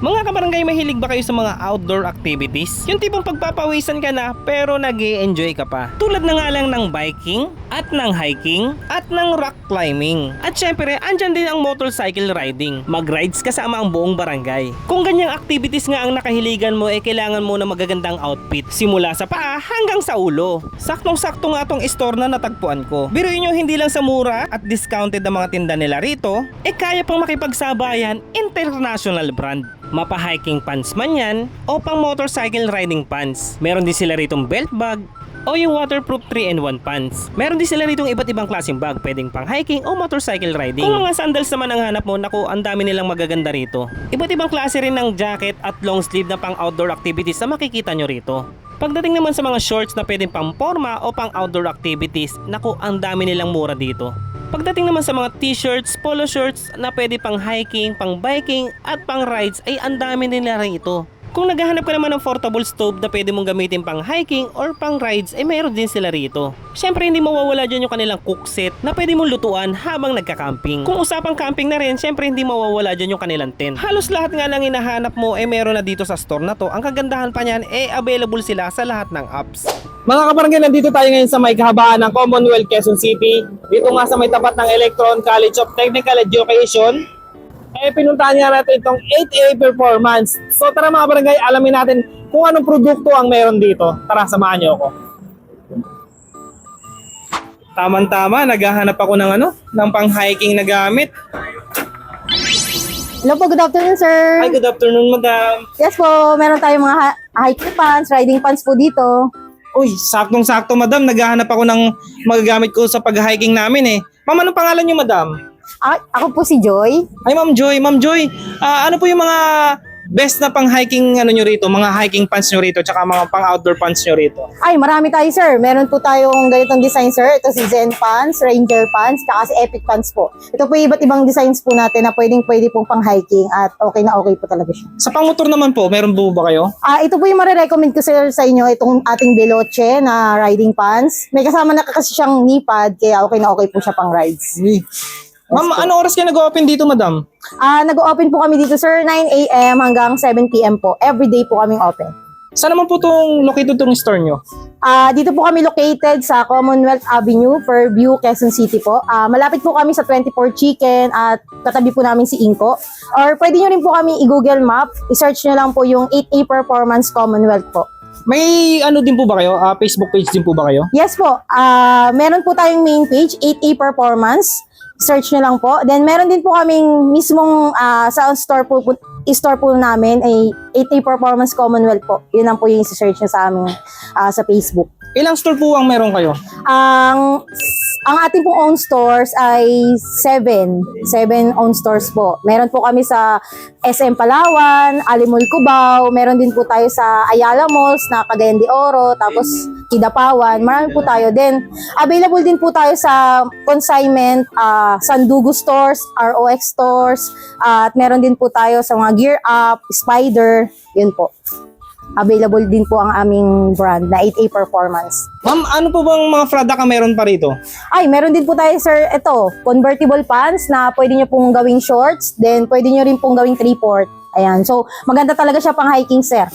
Mga kabarangay, mahilig ba kayo sa mga outdoor activities? Yung tipong pagpapawisan ka na pero nag-e-enjoy ka pa. Tulad na nga lang ng biking, at ng hiking, at ng rock climbing. At syempre, andyan din ang motorcycle riding. Mag-rides kasama ang buong barangay. Kung ganyang activities nga ang nakahiligan mo, kailangan mo na magagandang outfit. Simula sa paa hanggang sa ulo. Saktong-sakto nga tong store na natagpuan ko. Biruin nyo, hindi lang sa mura at discounted ang mga tinda nila rito, kaya pang makipagsabayan international brand. Mapa-hiking pants man yan o pang motorcycle riding pants. Meron din sila ritong belt bag o yung waterproof 3-in-1 pants. Meron din sila ritong iba't ibang klaseng bag, pwedeng pang hiking o motorcycle riding. Kung mga sandals naman ang hanap mo, naku, ang dami nilang magaganda rito. Iba't ibang klase rin ng jacket at long sleeve na pang outdoor activities na makikita nyo rito. Pagdating naman sa mga shorts na pwedeng pang forma o pang outdoor activities, naku, ang dami nilang mura dito. Pagdating naman sa mga t-shirts, polo shirts na pwede pang hiking, pang biking at pang rides, ay ang dami nila rin ito. Kung naghahanap ka naman ng portable stove na pwede mong gamitin pang hiking or pang rides, ay mayroon din sila rito. Syempre, hindi mawawala dyan yung kanilang cookset na pwede mong lutuan habang nagka-camping. Kung usapang camping na rin, syempre hindi mawawala dyan yung kanilang tent. Halos lahat nga lang hinahanap mo ay meron na dito sa store na to. Ang kagandahan pa niyan, available sila sa lahat ng apps. Mga kabarangay, nandito tayo ngayon sa may kahabaan ng Commonwealth, Quezon City. Dito nga sa may tapat ng Electron College of Technical Education. Pinuntahan nga natin itong 8A Performance. So tara mga kabarangay, alamin natin kung anong produkto ang meron dito. Tara, samahan niyo ako. Tama-tama, naghahanap ako ng pang-hiking na gamit. Hello po, good afternoon, sir. Hi, good afternoon, madam. Yes po, meron tayong mga hiking pants, riding pants po dito. Uy, saktong-sakto, madam. Naghahanap ako ng magagamit ko sa pag-hiking namin eh. Ma'am, anong pangalan niyo, madam? Ako po si Joy. Ay, Ma'am Joy. Ma'am Joy, ano po yung mga best na pang-hiking nyo rito? Mga hiking pants nyo rito, tsaka mga pang-outdoor pants nyo rito? Ay, marami tayo, sir. Meron po tayong ganitong design, sir. Ito si Zen Pants, Ranger Pants, tsaka si Epic Pants po. Ito po yung iba't ibang designs po natin na pwede pong pang-hiking at okay na okay po talaga siya. Sa pang-motor naman po, meron po ba kayo? Ito po yung marirecommend ko, sir, sa inyo, itong ating Veloce na riding pants. May kasama na kasi siyang knee pad, kaya okay na okay po siya pang-rides. Uy. Ma'am, ano oras kayo nag-open dito, madam? Nag-open po kami dito, sir, 9 a.m. hanggang 7 p.m. po. Everyday po kaming open. Saan naman po itong located itong store nyo? Dito po kami located sa Commonwealth Avenue, Fairview, Quezon City po. Malapit po kami sa 24 Chicken at katabi po namin si Inco. Or pwede nyo rin po kami i-Google Map. I-search nyo lang po yung 8A Performance Commonwealth po. May ano din po ba kayo? Facebook page din po ba kayo? Yes po. Meron po tayong main page, 8A Performance. Search nyo lang po. Then meron din po kaming mismong sa store po namin ay 8A Performance Commonwealth po. Yun lang po yung i-search nyo sa amin sa Facebook. Ilang store po ang meron kayo? Ang ating pong own stores ay 7 own stores po. Meron po kami sa SM Palawan, Alimol Cubao, meron din po tayo sa Ayala Malls na Cagayan de Oro, tapos Kidapawan, marami po tayo. Then, available din po tayo sa consignment, Sandugo stores, ROX stores, at meron din po tayo sa mga Gear Up, Spider, yun po. Available din po ang aming brand na 8A Performance. Ma'am, ano po bang mga product ang meron pa rito? Ay, meron din po tayo, sir, ito, convertible pants na pwede nyo pong gawing shorts, then pwede nyo rin pong gawing 3/4. Ayan, so maganda talaga siya pang hiking, sir.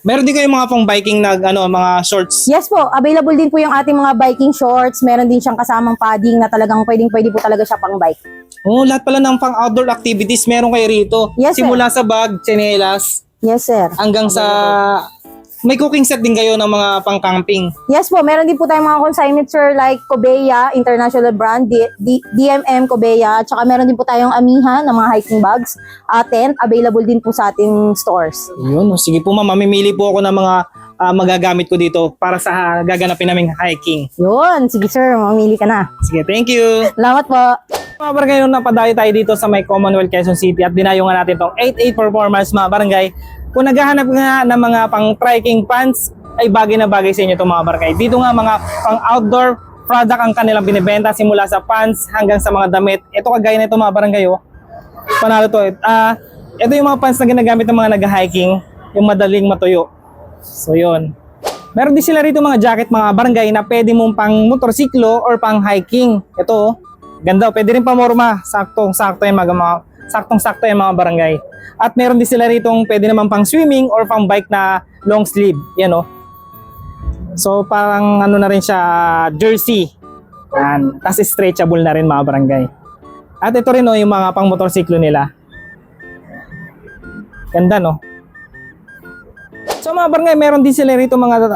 Meron din kayo mga pang biking na mga shorts? Yes po, available din po yung ating mga biking shorts. Meron din siyang kasamang padding na talagang pwede po talaga siya pang bike. Oh, lahat pala ng pang outdoor activities meron kayo rito. Yes, sir. Simula sa bag, tsinelas, Yes, sir. hanggang sa may cooking set din kayo ng mga pang-camping. Yes po, meron din po tayong mga consignment, sir, like Cobeya, international brand, DMM Cobeya, at saka meron din po tayong Amiha ng mga hiking bags. Tent, available din po sa ating stores. Yun, sige po ma'am, mamimili po ako ng mga magagamit ko dito para sa gaganapin naming hiking. Yun, sige sir, mamili ka na. Sige, thank you. Salamat po. Mga barangay, nung napadayo tayo dito sa may Commonwealth, Quezon City at dinayo nga natin itong 8A Performance, mga barangay. Kung naghahanap nga ng mga pang-trekking pants, ay bagay na bagay sa inyo itong mga barangay. Dito nga mga pang-outdoor product ang kanilang binibenta simula sa pants hanggang sa mga damit. Ito kagaya na ito mga barangay, oh. Panalo to. Ito yung mga pants na ginagamit ng mga nag-hiking, yung madaling matuyo. So yun. Meron din sila rito mga jacket mga barangay na pwede mong pang motorsiklo or pang hiking. Ito, ganda. Pwede rin pamorma. Sakto yan mga Saktong-sakto yung mga barangay. At meron din sila rito pwede naman pang swimming or pang bike na long sleeve. Yan o. So parang ano na rin siya, jersey. Yan. Tapos stretchable na rin mga barangay. At ito rin o yung mga pang motorsiklo nila. Ganda no. So mga barangay, meron din sila rito mga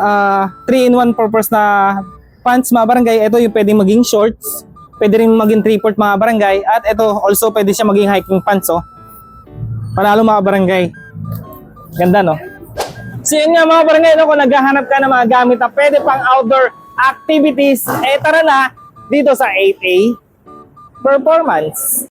3-in-1 purpose na pants mga barangay. Ito yung pwedeng maging shorts. Pwede rin maging 3/4 mga barangay. At ito also pwede siya maging hiking pants oh. Panalo mga barangay. Ganda no? So yun nga mga barangay, no, kung naghahanap ka ng mga gamit na pwede pang outdoor activities, tara na dito sa 8A Performance.